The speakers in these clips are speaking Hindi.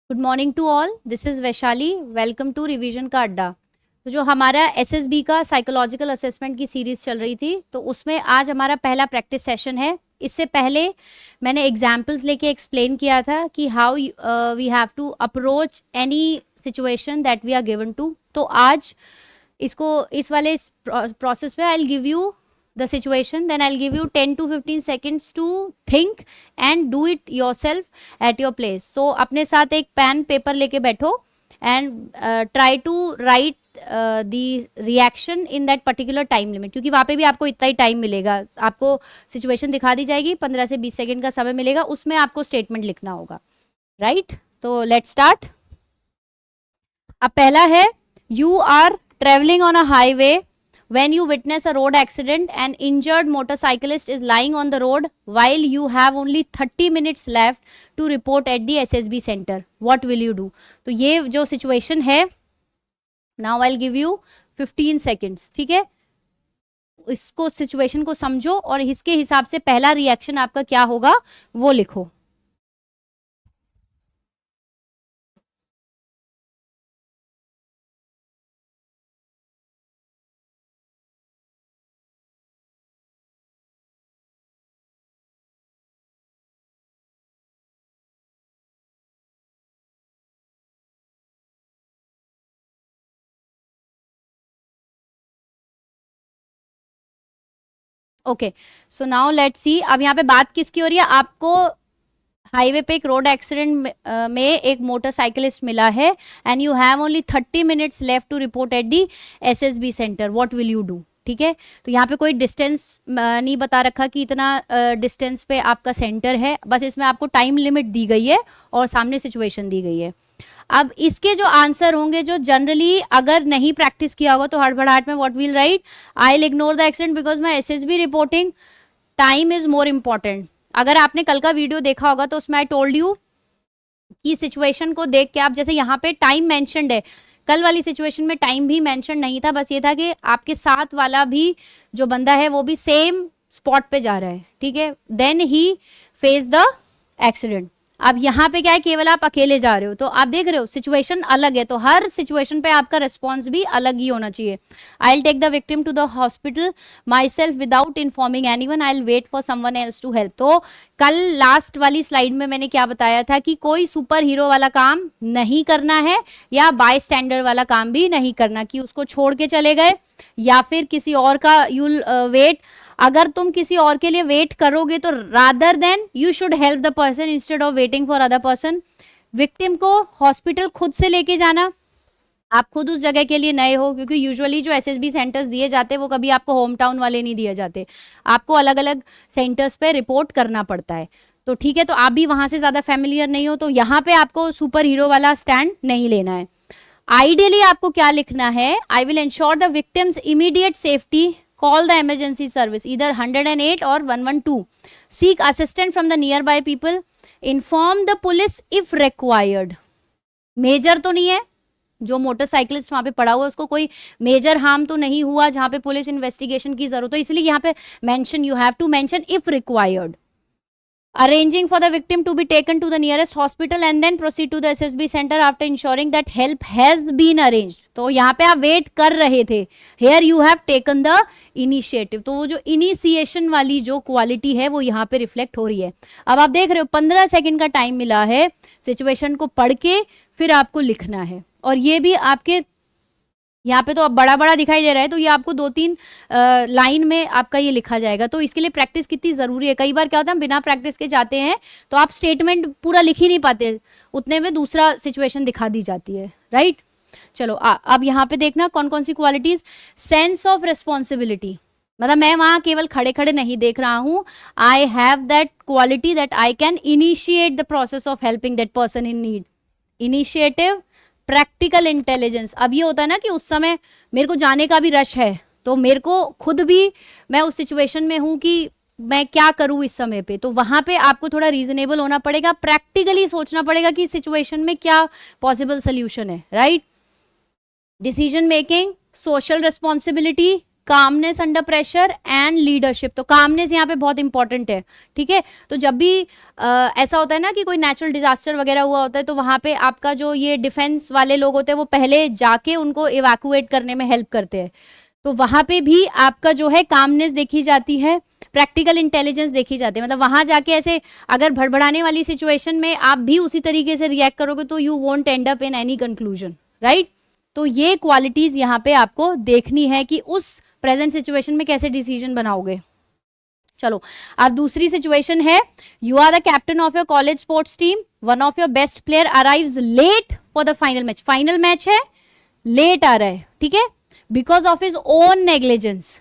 Good morning to all, this is Vaishali. Welcome to revision का अड्डा। तो जो हमारा एसएसबी का साइकोलॉजिकल असेसमेंट की सीरीज चल रही थी, तो उसमें आज हमारा पहला प्रैक्टिस सेशन है। इससे पहले मैंने एग्जाम्पल्स लेके एक्सप्लेन किया था कि how we have to approach any situation that we are given to. तो आज इसको इस वाले प्रोसेस में I will give you the situation, then I'll give you 10 to 15 seconds to think and do it yourself at your place. So अपने साथ एक पेन पेपर लेके बैठो and try to write the reaction in that particular time limit, क्योंकि वहाँ पे भी आपको इतना ही टाइम मिलेगा। आपको सिचुएशन दिखा दी जाएगी, 15 से 20 सेकेंड का समय मिलेगा, उसमें आपको स्टेटमेंट लिखना होगा, राइट? तो लेट्स स्टार्ट। अब पहला है, you are travelling on a highway when you witness a road accident, an injured motorcyclist is lying on the road while you have only 30 minutes left to report at the SSB center. What will you do? तो ये जो situation है, now I'll give you 15 seconds, ठीक है? इसको situation को समझो और इसके हिसाब से पहला रिएक्शन आपका क्या होगा वो लिखो। Okay, so now let's see. अब यहाँ पे बात किसकी हो रही है? आपको हाईवे पे एक रोड एक्सीडेंट में एक मोटरसाइकिलिस्ट मिला है and you have only 30 minutes left to report at the SSB centre. What will you do? ठीक है, तो यहाँ पे कोई डिस्टेंस नहीं बता रखा कि इतना डिस्टेंस पे आपका सेंटर है, बस इसमें आपको टाइम लिमिट दी गई है और सामने सिचुएशन दी गई है। अब इसके जो आंसर होंगे, जो जनरली अगर नहीं प्रैक्टिस किया होगा तो हड़बड़ाहट में what will write, I will ignore the accident because my SSB reporting time is more important. अगर आपने कल का वीडियो देखा होगा तो उसमें आई टोल्ड यू कि सिचुएशन को देख के आप, जैसे यहाँ पे टाइम मेंशन्ड है, कल वाली सिचुएशन में टाइम भी मेंशन नहीं था, बस ये था कि आपके साथ वाला भी जो बंदा है वो भी सेम स्पॉट पे जा रहा है, ठीक है, then he face the accident. अब यहाँ पे क्या है, केवल आप अकेले जा रहे हो, तो आप देख रहे हो सिचुएशन अलग है, तो हर सिचुएशन पे आपका रिस्पॉन्स भी अलग ही होना चाहिए। I will take the victim to the hospital myself without informing anyone, I will wait for someone else to help. तो कल लास्ट वाली स्लाइड में मैंने क्या बताया था कि कोई सुपर हीरो वाला काम नहीं करना है या बाय स्टैंडर्ड वाला काम भी नहीं करना, कि उसको छोड़ के चले गए या फिर किसी और का यूल वेट। अगर तुम किसी और के लिए वेट करोगे तो rather than you should help the person instead of waiting for other person. Victim को हॉस्पिटल खुद से लेके जाना, आप खुद उस जगह के लिए नए हो, क्योंकि यूजुअली जो एसएसबी सेंटर्स दिए जाते हैं वो कभी आपको होम टाउन वाले नहीं दिए जाते, आपको अलग अलग सेंटर्स पे रिपोर्ट करना पड़ता है। तो ठीक है, तो आप भी वहां से ज्यादा फैमिलियर नहीं हो, तो यहाँ पे आपको सुपर हीरो वाला स्टैंड नहीं लेना है। आइडियली आपको क्या लिखना है, I will ensure the victims immediate safety, call the emergency service either 108 or 112, seek assistance from the nearby people, inform the police if required। Major तो नहीं है, जो मोटरसाइकिलिस्ट वहां पे पड़ा हुआ है उसको कोई मेजर हार्म तो नहीं हुआ जहां पे पुलिस इन्वेस्टिगेशन की जरूरत है, इसलिए यहाँ पे mention, you have to mention if required. Arranging for the victim to be taken to the nearest hospital and then proceed to the SSB center after ensuring that help has been arranged। तो यहाँ पे आप वेट कर रहे थे, here you have taken the initiative। तो वो जो इनिशिएशन वाली जो क्वालिटी है वो यहाँ पे रिफ्लेक्ट हो रही है। अब आप देख रहे हो 15 सेकंड का टाइम मिला है, सिचुएशन को पढ़ के फिर आपको लिखना है, और ये भी आपके यहाँ पे तो अब बड़ा बड़ा दिखाई दे रहा है, तो ये आपको 2-3 लाइन में आपका ये लिखा जाएगा। तो इसके लिए प्रैक्टिस कितनी ज़रूरी है। कई बार क्या होता है, हम बिना प्रैक्टिस के जाते हैं तो आप स्टेटमेंट पूरा लिख ही नहीं पाते, उतने में दूसरा सिचुएशन दिखा दी जाती है, राइट? चलो अब यहाँ पे देखना कौन कौन सी क्वालिटीज। सेंस ऑफ रिस्पॉन्सिबिलिटी, मतलब मैं वहाँ केवल खड़े खड़े नहीं देख रहा हूँ, I have that quality that I can initiate the process of helping that person in need. Initiative, practical intelligence. अब ये होता है ना कि उस समय मेरे को जाने का भी रश है, तो मेरे को खुद भी, मैं उस सिचुएशन में हूं कि मैं क्या करूं इस समय पे, तो वहां पे आपको थोड़ा रीजनेबल होना पड़ेगा, प्रैक्टिकली सोचना पड़ेगा कि सिचुएशन में क्या पॉसिबल सोल्यूशन है, right? Decision making, social responsibility, calmness under pressure and leadership. तो कामनेस यहाँ पे बहुत इंपॉर्टेंट है, ठीक है। तो जब भी ऐसा होता है ना कि कोई नेचुरल डिजास्टर वगैरह हुआ होता है, तो वहां पे आपका जो ये डिफेंस वाले लोग होते हैं वो पहले जाके उनको इवैक्यूएट करने में हेल्प करते हैं। तो वहां पे भी आपका जो है कामनेस देखी जाती है, प्रैक्टिकल इंटेलिजेंस देखी जाती है। मतलब वहां जाके ऐसे अगर भड़बड़ाने वाली सिचुएशन में आप भी उसी तरीके से रिएक्ट करोगे तो you won't and up in any conclusion, right. तो ये क्वालिटीज यहाँ पे आपको देखनी है कि उस प्रेजेंट सिचुएशन में कैसे डिसीजन बनाओगे। चलो, अब दूसरी सिचुएशन है, you are the captain of your college sports team, one of your best player arrives late for the final match. Final match है, लेट आ रहा है, ठीक है, because of his own negligence.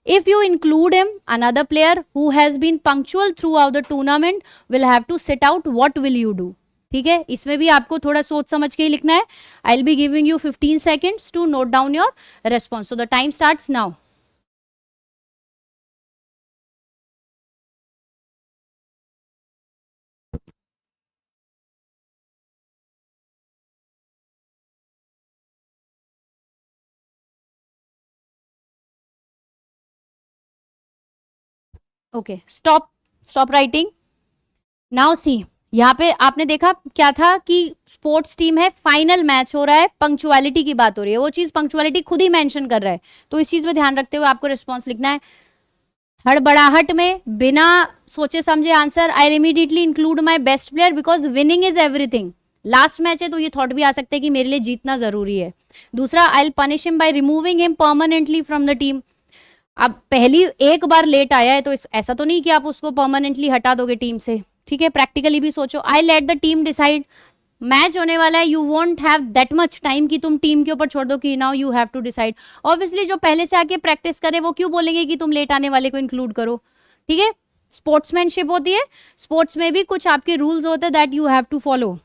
If you include him, another player who has been punctual throughout the tournament will have to sit out. What will you do? ठीक है, इसमें भी आपको थोड़ा सोच समझ के ही लिखना है। I'll be giving you 15 seconds to note down your response. So the time starts now. Okay, stop writing. Now see, यहाँ पे आपने देखा क्या था कि स्पोर्ट्स टीम है, फाइनल मैच हो रहा है, पंक्चुअलिटी की बात हो रही है, वो चीज पंक्चुअलिटी खुद ही मेंशन कर रहा है। तो इस चीज में ध्यान रखते हुए आपको रिस्पॉन्स लिखना है। हड़बड़ाहट में बिना सोचे समझे answer, I immediately include my best player because winning is everything. Last match है तो ये थॉट भी आ सकता है कि मेरे लिए जीतना जरूरी है। दूसरा, I will punish him by removing him permanently from the team. अब पहली एक बार लेट आया है तो ऐसा तो नहीं कि आप उसको परमानेंटली हटा दोगे टीम से, ठीक है, प्रैक्टिकली भी सोचो। I let the team decide, match होने वाला है, you won't have that much time कि तुम टीम के ऊपर छोड़ दो कि now you have to decide. Obviously जो पहले से आके प्रैक्टिस करे वो क्यों बोलेंगे कि तुम लेट आने वाले को इंक्लूड करो, ठीक है। स्पोर्ट्समैनशिप होती है, स्पोर्ट्स में भी कुछ आपके रूल्स होते हैं that you have to follow.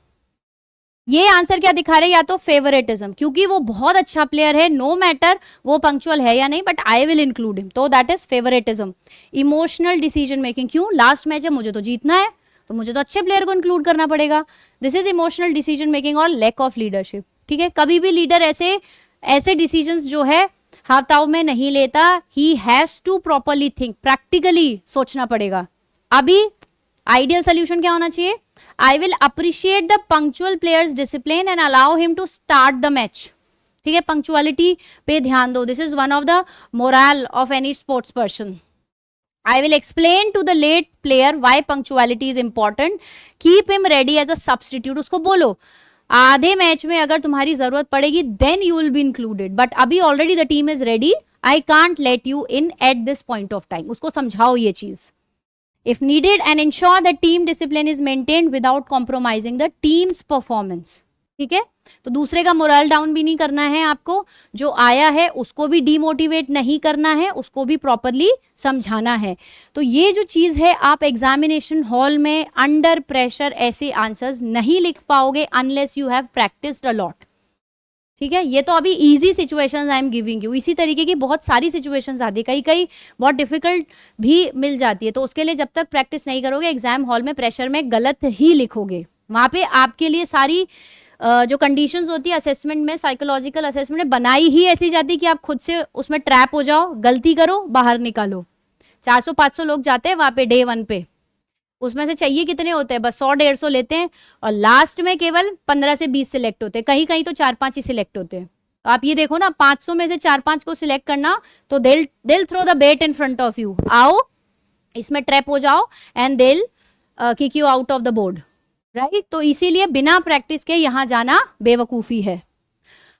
ये आंसर क्या दिखा रहे हैं, या तो फेवरेटिज्म, क्योंकि वो बहुत अच्छा प्लेयर है, नो मैटर वो पंक्चुअल है या नहीं, but I will include him, तो that is favouritism. Emotional decision making, क्यों, लास्ट मैच है, मुझे तो जीतना है, तो मुझे तो अच्छे प्लेयर को इंक्लूड करना पड़ेगा। This is emotional decision making और लैक ऑफ लीडरशिप, ठीक है। कभी भी लीडर ऐसे डिसीजंस जो है हाथाव में नहीं लेता, he has to properly think, practically सोचना पड़ेगा। अभी आइडियल सोल्यूशन क्या होना चाहिए, I will appreciate the punctual players discipline and allow him to start the match, ठीक है, पंक्चुअलिटी पे ध्यान दो। This is one of the moral of any sports person. I will explain to the late player why punctuality is important. Keep him ready as a substitute. उसको बोलो आधे मैच में अगर तुम्हारी जरूरत पड़ेगी then you will be included. But अभी already the team is ready. I can't let you in at this point of time. उसको समझाओ ये चीज. If needed, and ensure that team discipline is maintained without compromising the team's performance. ठीक है, तो दूसरे का मोरल डाउन भी नहीं करना है आपको, जो आया है उसको भी डीमोटिवेट नहीं करना है, उसको भी प्रॉपरली समझाना है। तो ये जो चीज है, आप एग्जामिनेशन हॉल में अंडर प्रेशर ऐसे आंसर्स नहीं लिख पाओगे unless you have practised a lot, ठीक है। ये तो अभी easy situations I am giving you, इसी तरीके की बहुत सारी सिचुएशंस आती है, कई बहुत डिफिकल्ट भी मिल जाती है। तो उसके लिए जब तक प्रैक्टिस नहीं करोगे एग्जाम हॉल में प्रेशर में गलत ही लिखोगे। वहां पे आपके लिए सारी जो कंडीशंस होती है असेसमेंट में, साइकोलॉजिकल असेसमेंट में बनाई ही ऐसी जाती है कि आप खुद से उसमें ट्रैप हो जाओ, गलती करो, बाहर निकालो। 400-500 लोग जाते हैं वहां पे डे 1 पे, उसमें से चाहिए कितने होते हैं, बस 100-150 लेते हैं और लास्ट में केवल 15 से 20 सिलेक्ट होते हैं, कहीं कहीं तो 4-5 ही सिलेक्ट होते हैं। तो आप ये देखो ना, 500 में से 4-5 को सिलेक्ट करना, तो they'll throw the bait in front of you, आओ इसमें ट्रैप हो जाओ and they'll kick you out of the board, right. तो इसीलिए बिना प्रैक्टिस के यहां जाना बेवकूफी है।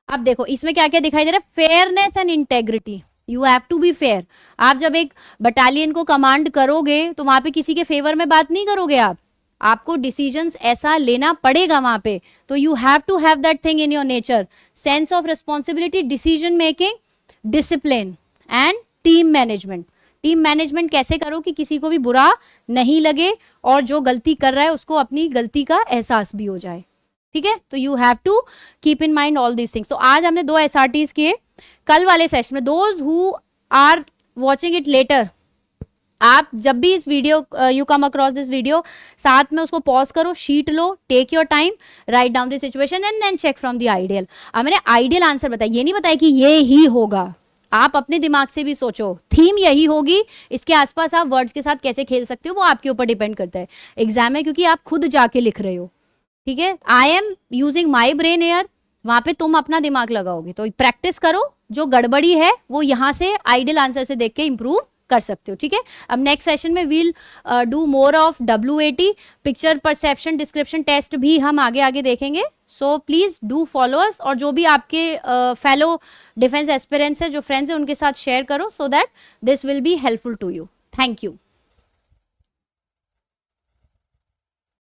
अब देखो इसमें क्या क्या दिखाई दे रहा है, fairness and integrity, you have to be fair. आप जब एक बटालियन को कमांड करोगे तो वहां पे किसी के फेवर में बात नहीं करोगे आपको डिसीजंस ऐसा लेना पड़ेगा वहां पे। तो you have to have that thing in your nature, sense of responsibility, decision making, discipline and team management. Team management कैसे करो कि किसी को भी बुरा नहीं लगे और जो गलती कर रहा है उसको अपनी गलती का एहसास भी हो जाए, ठीक है। तो you have to keep in mind all these things. तो आज हमने 2 SRTs किए। कल वाले सेशन में those who are watching it later, आप जब भी इस video you come across this video, साथ में उसको पॉज करो, शीट लो, take your time, write down the situation and then check from the ideal. अब मैंने आइडियल आंसर बताया, ये नहीं बताया कि ये ही होगा, आप अपने दिमाग से भी सोचो, थीम यही होगी, इसके आसपास आप वर्ड्स के साथ कैसे खेल सकते हो वो आपके ऊपर डिपेंड करता है। एग्जाम है क्योंकि आप खुद जाके लिख रहे हो, ठीक है। I am using my brain air, वहां पे तुम अपना दिमाग लगाओगे। तो प्रैक्टिस करो, जो गड़बड़ी है वो यहाँ से आइडियल आंसर से देख के इंप्रूव कर सकते हो, ठीक है। अब नेक्स्ट सेशन में we'll do more of WAT, picture perception description test भी हम आगे आगे देखेंगे। So please do follow us, और जो भी आपके फेलो डिफेंस एस्पिरेंट्स है, जो फ्रेंड्स है, उनके साथ शेयर करो, so that this will be helpful to you. Thank you.